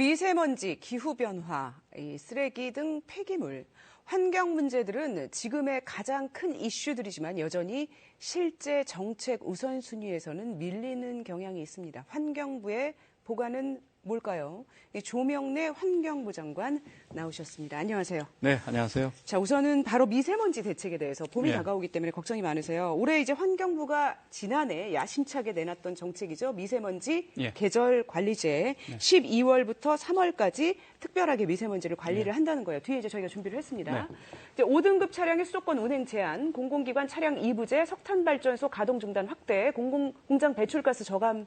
미세먼지, 기후변화, 쓰레기 등 폐기물, 환경 문제들은 지금의 가장 큰 이슈들이지만 여전히 실제 정책 우선순위에서는 밀리는 경향이 있습니다. 환경부의 보관은 뭘까요? 조명래 환경부 장관 나오셨습니다. 안녕하세요. 네, 안녕하세요. 자, 우선은 바로 미세먼지 대책에 대해서 봄이 다가오기 때문에 걱정이 많으세요. 올해 이제 환경부가 지난해 야심차게 내놨던 정책이죠. 미세먼지 계절 관리제. 12월부터 3월까지 특별하게 미세먼지를 관리를 한다는 거예요. 뒤에 이제 저희가 준비를 했습니다. 이제 5등급 차량의 수도권 운행 제한, 공공기관 차량 2부제, 석탄발전소 가동 중단 확대, 공장 배출가스 저감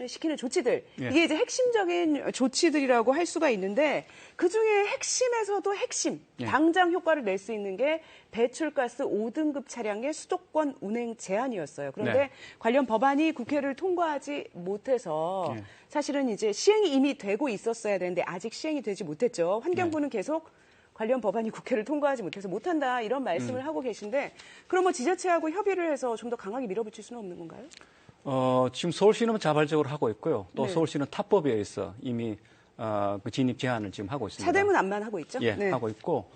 시키는 조치들. 이게 이제 핵심적인 조치들이라고 할 수가 있는데 그중에 핵심에서도 핵심, 당장 효과를 낼 수 있는 게 배출가스 5등급 차량의 수도권 운행 제한이었어요. 그런데 관련 법안이 국회를 통과하지 못해서 사실은 이제 시행이 이미 되고 있었어야 되는데 아직 시행이 되지 못했죠. 환경부는 계속 관련 법안이 국회를 통과하지 못해서 못한다 이런 말씀을 하고 계신데 그럼 뭐 지자체하고 협의를 해서 좀 더 강하게 밀어붙일 수는 없는 건가요? 지금 서울시는 자발적으로 하고 있고요. 또 서울시는 타법에 의해서 이미 그 진입 제한을 지금 하고 있습니다. 차대문 안만 하고 있죠? 예, 하고 있고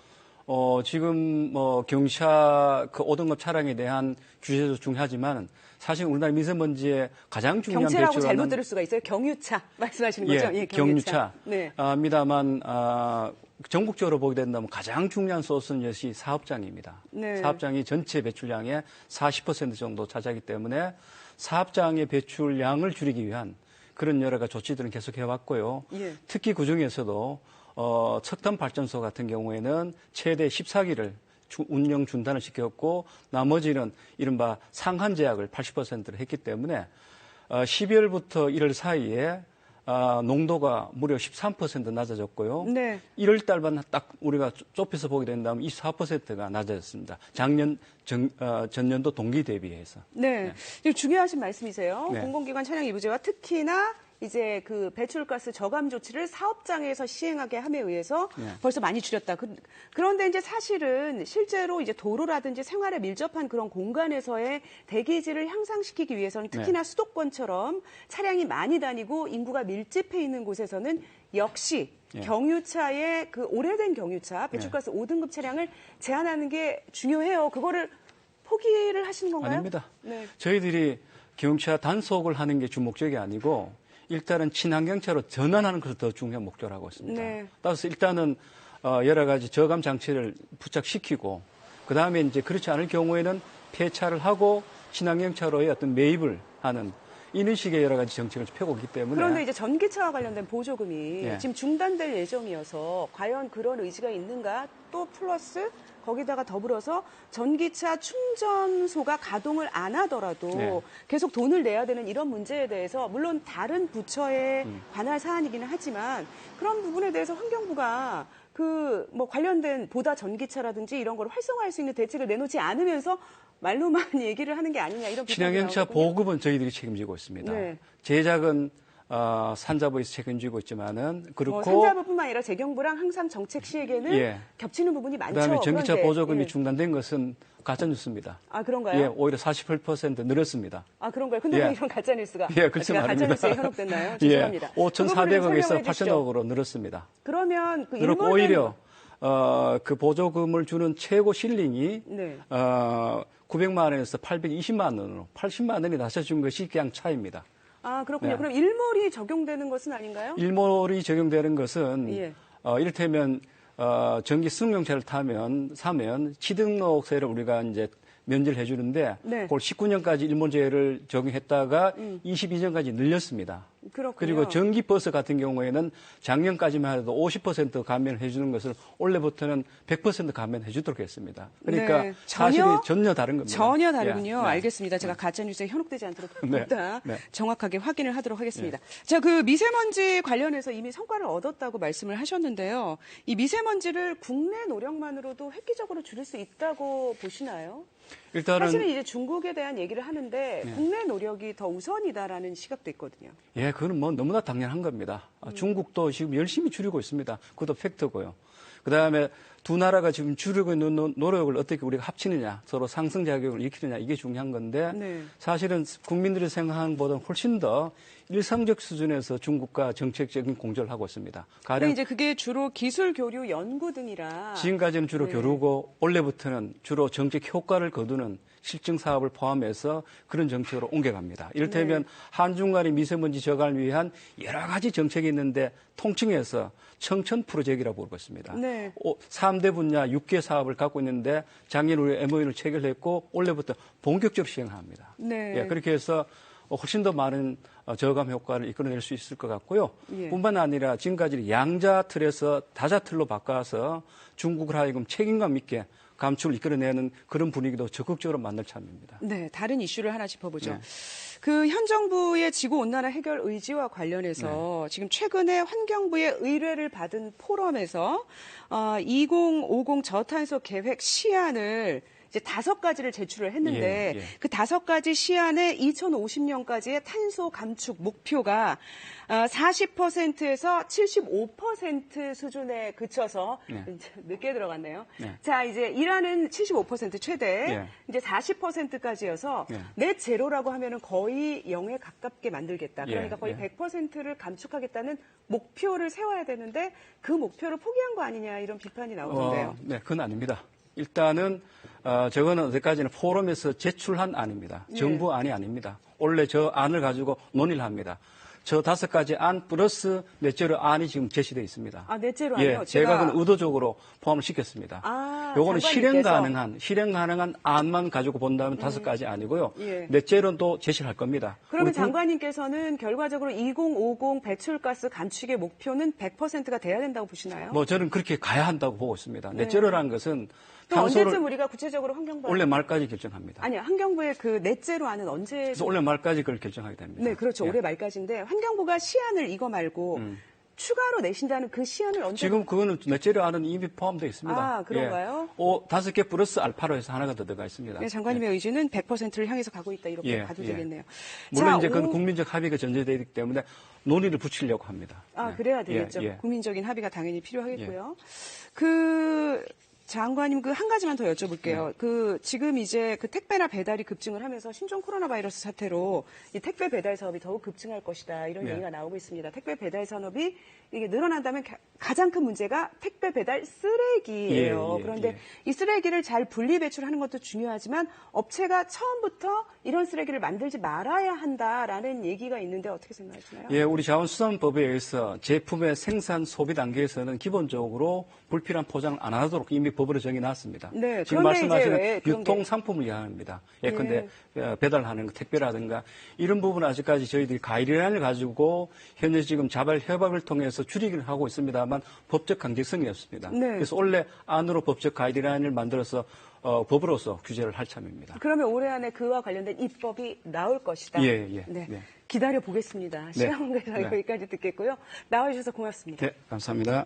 지금 경차 그 5등급 차량에 대한 규제도 중요하지만 사실 우리나라 미세먼지의 가장 중요한 경차라고 배출하는 잘못 들을 수가 있어요. 경유차 말씀하시는 거죠? 예, 경유차. 입니다만 전국적으로 보게 된다면 가장 중요한 소스는 역시 사업장입니다. 사업장이 전체 배출량의 40% 정도 차지하기 때문에 사업장의 배출량을 줄이기 위한 그런 여러 가지 조치들은 계속 해왔고요. 특히 그중에서도 석탄 발전소 같은 경우에는 최대 14기를 운영 중단을 시켰고 나머지는 이른바 상한 제약을 80%를 했기 때문에 12월부터 1월 사이에 농도가 무려 13% 낮아졌고요. 1월 달만 딱 우리가 좁혀서 보게 된다면 24%가 낮아졌습니다. 전년도 동기 대비해서. 중요하신 말씀이세요. 공공기관 차량 이부제와 특히나 이제 그 배출가스 저감 조치를 사업장에서 시행하게 함에 의해서 벌써 많이 줄였다. 그런데 이제 사실은 실제로 이제 도로라든지 생활에 밀접한 그런 공간에서의 대기질을 향상시키기 위해서는 특히나 수도권처럼 차량이 많이 다니고 인구가 밀집해 있는 곳에서는 역시 경유차의 그 오래된 경유차, 배출가스 5등급 차량을 제한하는 게 중요해요. 그거를 포기를 하시는 건가요? 아닙니다. 저희들이 경유차 단속을 하는 게 주 목적이 아니고 일단은 친환경차로 전환하는 것을 더 중요한 목표로 하고 있습니다. 따라서 일단은 여러 가지 저감 장치를 부착시키고 그다음에 이제 그렇지 않을 경우에는 폐차를 하고 친환경차로의 어떤 매입을 하는 이런 식의 여러 가지 정책을 펴고 있기 때문에 그런데 이제 전기차와 관련된 보조금이 지금 중단될 예정이어서 과연 그런 의지가 있는가? 또 플러스 거기다가 더불어서 전기차 충전소가 가동을 안 하더라도 계속 돈을 내야 되는 이런 문제에 대해서 물론 다른 부처에 관할 사안이기는 하지만 그런 부분에 대해서 환경부가 그 뭐 관련된 보다 전기차라든지 이런 걸 활성화할 수 있는 대책을 내놓지 않으면서 말로만 얘기를 하는 게 아니냐 이런 비판이 친환경차 나오거든요. 보급은 저희들이 책임지고 있습니다. 제작은 산자부에서 책임지고 있지만은 그렇고 산자부뿐만 아니라 재경부랑 항상 정책 시에게는 겹치는 부분이 많죠. 그다음에 전기차 보조금이 중단된 것은 가짜뉴스입니다. 아 그런가요? 오히려 48% 늘었습니다. 아 그런가요? 근데 왜 이런 가짜뉴스가 그렇지 제가 말입니다. 가짜뉴스에 현혹됐나요? 죄송합니다. 5,400억에서 8,000억으로 늘었습니다. 그러면 그 그리고 오히려 그 보조금을 주는 최고 실링이 900만 원에서 820만 원으로 80만 원이 낮아진 것이 그냥 차이입니다. 아, 그렇군요. 그럼 일몰이 적용되는 것은 아닌가요? 일몰이 적용되는 것은 이를테면 전기 승용차를 사면 취등록세를 우리가 이제 면제를 해주는데 그걸 19년까지 일몰제를 적용했다가 22년까지 늘렸습니다. 그렇군요. 그리고 전기버스 같은 경우에는 작년까지만 해도 50% 감면을 해주는 것을 올해부터는 100% 감면해 주도록 했습니다. 그러니까 사실이 전혀 다른 겁니다. 전혀 다르군요. 알겠습니다. 제가 가짜뉴스에 현혹되지 않도록 보다 정확하게 확인을 하도록 하겠습니다. 자, 그 미세먼지 관련해서 이미 성과를 얻었다고 말씀을 하셨는데요. 이 미세먼지를 국내 노력만으로도 획기적으로 줄일 수 있다고 보시나요? 일단은 사실은 이제 중국에 대한 얘기를 하는데 국내 노력이 더 우선이다라는 시각도 있거든요. 그건 뭐 너무나 당연한 겁니다. 중국도 지금 열심히 줄이고 있습니다. 그것도 팩트고요. 그다음에 두 나라가 지금 줄이고 있는 노력을 어떻게 우리가 합치느냐, 서로 상승작용을 익히느냐, 이게 중요한 건데 네. 사실은 국민들이 생각하는 것보다 훨씬 더 일상적 수준에서 중국과 정책적인 공조를 하고 있습니다. 가령 이제 그게 주로 기술 교류 연구 등이라 지금까지는 주로 네. 교류고 올해부터는 주로 정책 효과를 거두는 실증 사업을 포함해서 그런 정책으로 옮겨갑니다. 이를테면 한중 간의 미세먼지 저감을 위한 여러 가지 정책이 있는데 통칭해서 청천 프로젝트라고 부르고 있습니다. 네. 3대 분야 6개 사업을 갖고 있는데 작년 우리 MOU를 체결했고 올해부터 본격적으로 시행합니다. 네. 예, 그렇게 해서 훨씬 더 많은 저감 효과를 이끌어낼 수 있을 것 같고요. 예. 뿐만 아니라 지금까지 양자 틀에서 다자 틀로 바꿔서 중국을 하여금 책임감 있게 감축을 이끌어내는 그런 분위기도 적극적으로 만들 참입니다. 네, 다른 이슈를 하나 짚어보죠. 네. 그 현 정부의 지구온난화 해결 의지와 관련해서 지금 최근에 환경부의 의뢰를 받은 포럼에서 2050 저탄소 계획 시안을 이제 5가지를 제출을 했는데 그 5가지 시안에 2050년까지의 탄소 감축 목표가 40%에서 75% 수준에 그쳐서 늦게 들어갔네요. 자, 이제 이란은 75% 최대, 이제 40%까지여서 넷 제로라고 하면은 거의 0에 가깝게 만들겠다. 그러니까 거의 100%를 감축하겠다는 목표를 세워야 되는데 그 목표를 포기한 거 아니냐 이런 비판이 나오던데요. 네, 그건 아닙니다. 일단은 저거는 어제까지는 포럼에서 제출한 안입니다. 정부 안이 아닙니다. 원래 저 안을 가지고 논의를 합니다. 저 5가지 안 플러스 넷제로 안이 지금 제시되어 있습니다. 아, 넷제로 안이요? 제가 그건 의도적으로 포함을 시켰습니다. 요거는 실행 가능한 안만 가지고 본다면 5가지 아니고요. 넷제로는 또 제시를 할 겁니다. 그러면 장관님께서는 결과적으로 2050 배출가스 감축의 목표는 100%가 돼야 된다고 보시나요? 뭐 저는 그렇게 가야 한다고 보고 있습니다. 넷제로라는 것은 언제쯤 우리가 구체적으로 환경부 올해 말까지 결정합니다. 아니요, 환경부의 그 넷제로 안은 언제? 그래서 올해 말까지 그걸 결정하게 됩니다. 네, 그렇죠. 올해 말까지인데 환경부가 시안을 이거 말고 추가로 내신다는 그 시안을 언제? 지금 그거는 넷제로 안은 이미 포함되어 있습니다. 아, 그런가요? 5개 플러스 알파로 해서 하나가 더 들어가 있습니다. 네, 장관님의 의지는 100%를 향해서 가고 있다 이렇게 봐도 되겠네요. 물론 이제 그건 국민적 합의가 전제되어 있기 때문에 논의를 붙이려고 합니다. 아, 그래야 되겠죠. 국민적인 합의가 당연히 필요하겠고요. 장관님 그 한 가지만 더 여쭤볼게요. 그 지금 이제 그 택배나 배달이 급증을 하면서 신종 코로나 바이러스 사태로 이 택배 배달 사업이 더욱 급증할 것이다 이런 얘기가 나오고 있습니다. 택배 배달 산업이 이게 늘어난다면 가장 큰 문제가 택배 배달 쓰레기예요. 그런데 이 쓰레기를 잘 분리 배출하는 것도 중요하지만 업체가 처음부터 이런 쓰레기를 만들지 말아야 한다라는 얘기가 있는데 어떻게 생각하시나요? 예, 우리 자원수산법에 의해서 제품의 생산 소비 단계에서는 기본적으로 불필요한 포장을 안 하도록 이미 법으로 정해놨습니다. 네, 지금 말씀하시는 유통 상품을 이야기합니다. 예컨대 배달하는 택배라든가 이런 부분은 아직까지 저희들이 가이드라인을 가지고 현재 지금 자발 협약을 통해서 줄이기를 하고 있습니다만 법적 강제성이 없습니다. 그래서 원래 안으로 법적 가이드라인을 만들어서 법으로서 규제를 할 참입니다. 그러면 올해 안에 그와 관련된 입법이 나올 것이다. 기다려 보겠습니다. 시간 관계상 여기까지 듣겠고요. 나와주셔서 고맙습니다. 네, 감사합니다.